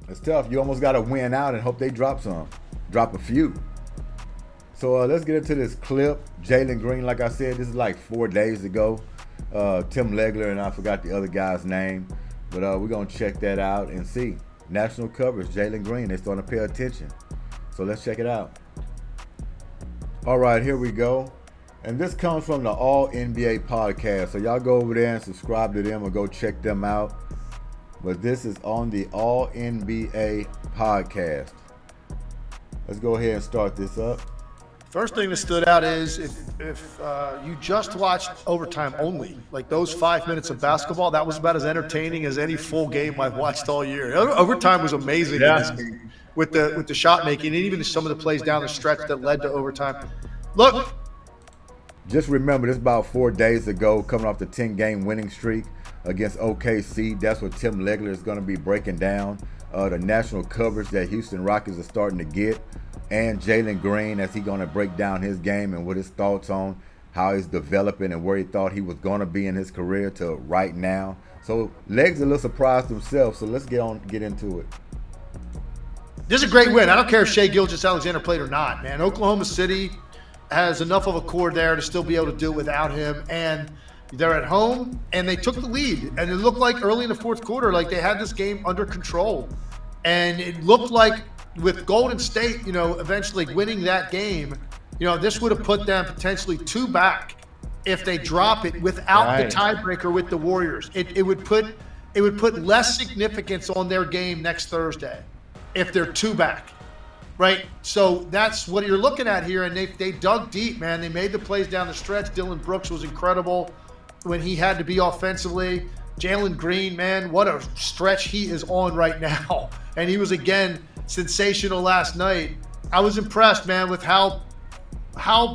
It's tough. You almost got to win out and hope they drop a few. So let's get into this clip. Jalen Green, like I said, this is like 4 days ago. Tim LEGLER and I forgot the other guy's name, but we're gonna check that out and see. National coverage, Jalen Green. They're starting to pay attention. So let's check it out. All right, here we go. And this comes from the All NBA podcast. So y'all go over there and subscribe to them or go check them out. But this is on the All NBA podcast. Let's go ahead and start this up. First thing that stood out is if you just watched overtime only, like those 5 minutes of basketball, that was about as entertaining as any full game I've watched all year. Overtime was amazing in this game with the shot making and even some of the plays down the stretch that led to overtime. Look. Just remember, this is about 4 days ago, coming off the 10-game winning streak against OKC. That's what Tim LEGLER is going to be breaking down. The national coverage that Houston Rockets are starting to get. And Jalen Green, as he's going to break down his game and what his thoughts on how he's developing and where he thought he was going to be in his career to right now. So Legs a little surprised himself, so let's get into it. This is a great win. I don't care if Shai Gilgeous-Alexander played or not, man. Oklahoma City has enough of a core there to still be able to do it without him. And they're at home, and they took the lead. And it looked like early in the fourth quarter, like they had this game under control. And it looked like with Golden State, eventually winning that game, this would have put them potentially 2 back if they drop it without the tiebreaker with the Warriors. It would put less significance on their game next Thursday if they're 2 back, right? So that's what you're looking at here, and they dug deep, man. They made the plays down the stretch. Dillon Brooks was incredible when he had to be offensively. Jalen Green, man, what a stretch he is on right now. And he was, again, sensational last night. I was impressed, man, with how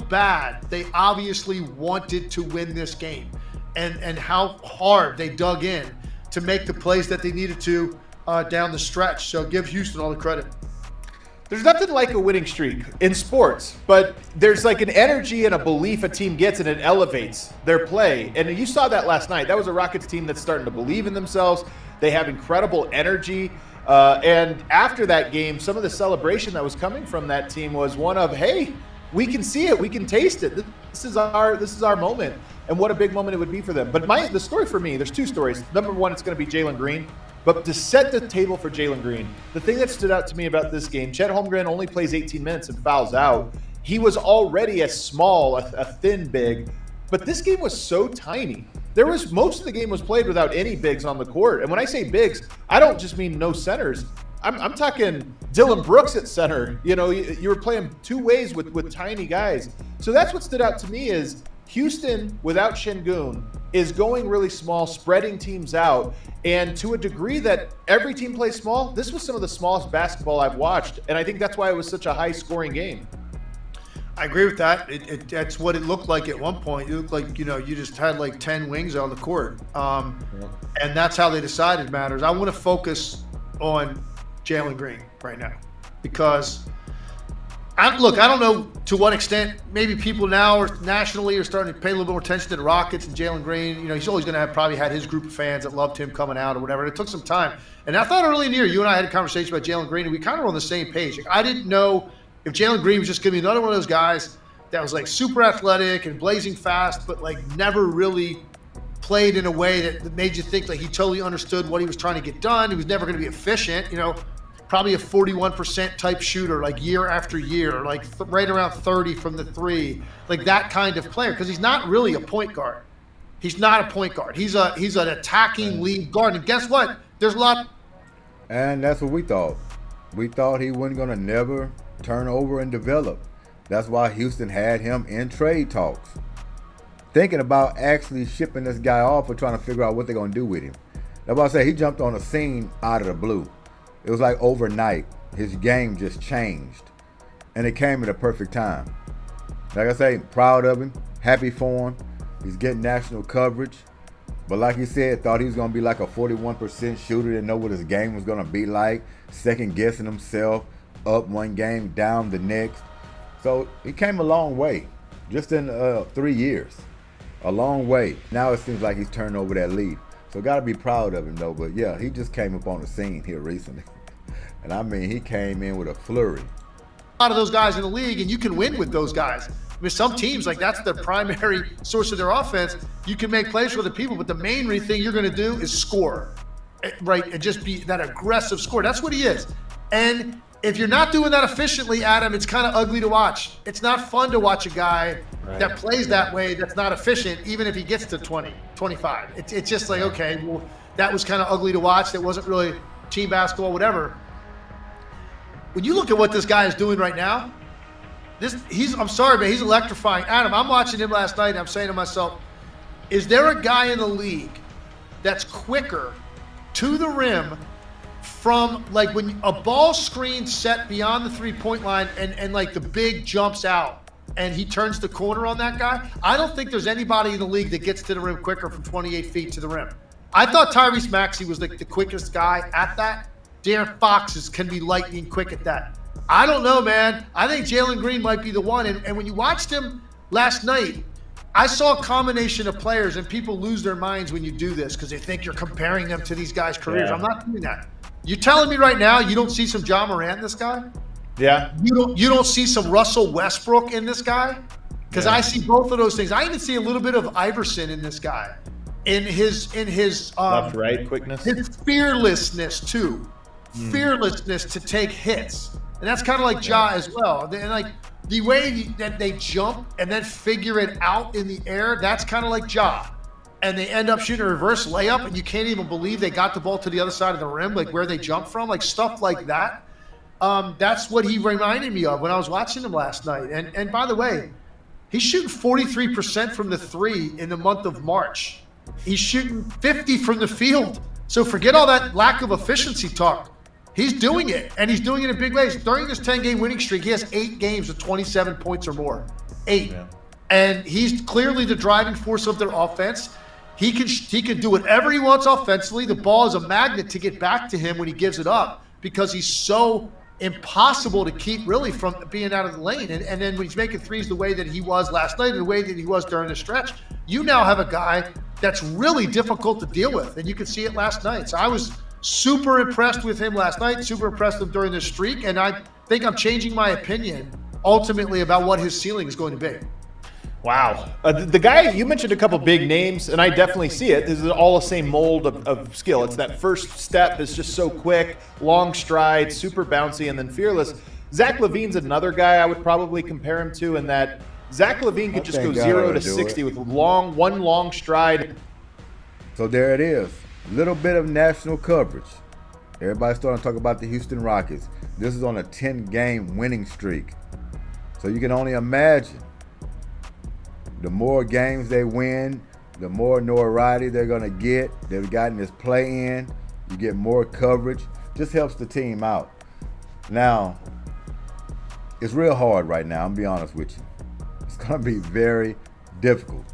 bad they obviously wanted to win this game and how hard they dug in to make the plays that they needed to down the stretch. So give Houston all the credit. There's nothing like a winning streak in sports, but there's like an energy and a belief a team gets, and it elevates their play. And you saw that last night. That was a Rockets team that's starting to believe in themselves. They have incredible energy. And after that game, some of the celebration that was coming from that team was one of, hey, we can see it, we can taste it. This is our moment, and what a big moment it would be for them. But the story for me, there's 2 stories. Number one, it's going to be Jalen Green. But to set the table for Jalen Green, the thing that stood out to me about this game, Chet Holmgren only plays 18 minutes and fouls out. He was already a small, a thin big, but this game was so tiny. Most of the game was played without any bigs on the court. And when I say bigs, I don't just mean no centers. I'm talking Dillon Brooks at center. You were playing 2 ways with tiny guys. So that's what stood out to me is Houston, without Şengün, is going really small, spreading teams out, and to a degree that every team plays small, this was some of the smallest basketball I've watched, and I think that's why it was such a high-scoring game. I agree with that. That's what it looked like at one point. It looked like, you just had like 10 wings on the court, and that's how they decided matters. I want to focus on Jalen Green right now because I don't know to what extent maybe people now are nationally are starting to pay a little bit more attention to the Rockets and Jalen Green. He's always going to have probably had his group of fans that loved him coming out or whatever. And it took some time. And I thought early in the year, you and I had a conversation about Jalen Green, and we kind of were on the same page. Like, I didn't know if Jalen Green was just going to be another one of those guys that was like super athletic and blazing fast, but like never really played in a way that made you think like he totally understood what he was trying to get done. He was never going to be efficient, probably a 41% type shooter, like year after year, like right around 30 from the 3, like that kind of player. Because he's not really a point guard. He's not a point guard. He's an attacking lead guard. And guess what? There's a lot. And that's what we thought. We thought he wasn't going to never turn over and develop. That's why Houston had him in trade talks, thinking about actually shipping this guy off or trying to figure out what they're going to do with him. That's why I say he jumped on the scene out of the blue. It was like overnight. His game just changed. And it came at a perfect time. Like I say, proud of him. Happy for him. He's getting national coverage. But like he said, thought he was going to be like a 41% shooter. Didn't know what his game was going to be like. Second guessing himself. Up one game, down the next. So he came a long way. Just in 3 years. A long way. Now it seems like he's turned over that lead. So got to be proud of him, though. But, yeah, he just came up on the scene here recently. And I mean, he came in with a flurry. A lot of those guys in the league, and you can win with those guys. I mean, some teams, like, that's their primary source of their offense. You can make plays for other people, but the main thing you're going to do is score, right? And just be that aggressive scorer. That's what he is. And if you're not doing that efficiently, Adam, it's kind of ugly to watch. It's not fun to watch a guy that plays that way that's not efficient, even if he gets to 20, 25. It's just like, okay, well, that was kind of ugly to watch. That wasn't really team basketball, whatever. When you look at what this guy is doing right now, I'm sorry, man, he's electrifying. Adam, I'm watching him last night, and I'm saying to myself, is there a guy in the league that's quicker to the rim from, like, when a ball screen set beyond the three-point line and like the big jumps out and he turns the corner on that guy? I don't think there's anybody in the league that gets to the rim quicker from 28 feet to the rim. I thought Tyrese Maxey was the quickest guy at that. De'Aaron Fox can be lightning quick at that. I don't know, man. I think Jalen Green might be the one. And when you watched him last night, I saw a combination of players, and people lose their minds when you do this because they think you're comparing them to these guys' careers. Yeah. I'm not doing that. You're telling me right now you don't see some Ja Morant in this guy? Yeah. You don't see some Russell Westbrook in this guy? Because I see both of those things. I even see a little bit of Iverson in this guy. In his left right quickness. His fearlessness too. Fearlessness to take hits. And that's kind of like Ja as well. And like the way that they jump and then figure it out in the air, that's kind of like Ja. And they end up shooting a reverse layup, and you can't even believe they got the ball to the other side of the rim, like where they jumped from, like stuff like that. That's what he reminded me of when I was watching him last night. And by the way, he's shooting 43% from the three in the month of March. He's shooting 50 from the field. So forget all that lack of efficiency talk. He's doing it, and he's doing it in big ways. During this 10-game winning streak, he has 8 games with 27 points or more. 8. Yeah. And he's clearly the driving force of their offense. He can do whatever he wants offensively. The ball is a magnet to get back to him when he gives it up because he's so impossible to keep really from being out of the lane. And then when he's making threes the way that he was last night and the way that he was during the stretch, you now have a guy that's really difficult to deal with. And you could see it last night. So I was super impressed with him last night, super impressed with him during this streak, and I think I'm changing my opinion ultimately about what his ceiling is going to be. Wow. The guy, you mentioned a couple big names, and I definitely see it. This is all the same mold of skill. It's that first step is just so quick, long stride, super bouncy, and then fearless. Zach LaVine's another guy I would probably compare him to in that Zach LaVine could just go 0 to 60 with one long stride. So there it is. Little bit of national coverage. Everybody's starting to talk about the Houston Rockets. This is on a 10-game winning streak. So you can only imagine the more games they win, the more notoriety they're going to get. They've gotten this play-in. You get more coverage. Just helps the team out. Now, it's real hard right now. I'm going to be honest with you. It's going to be very difficult.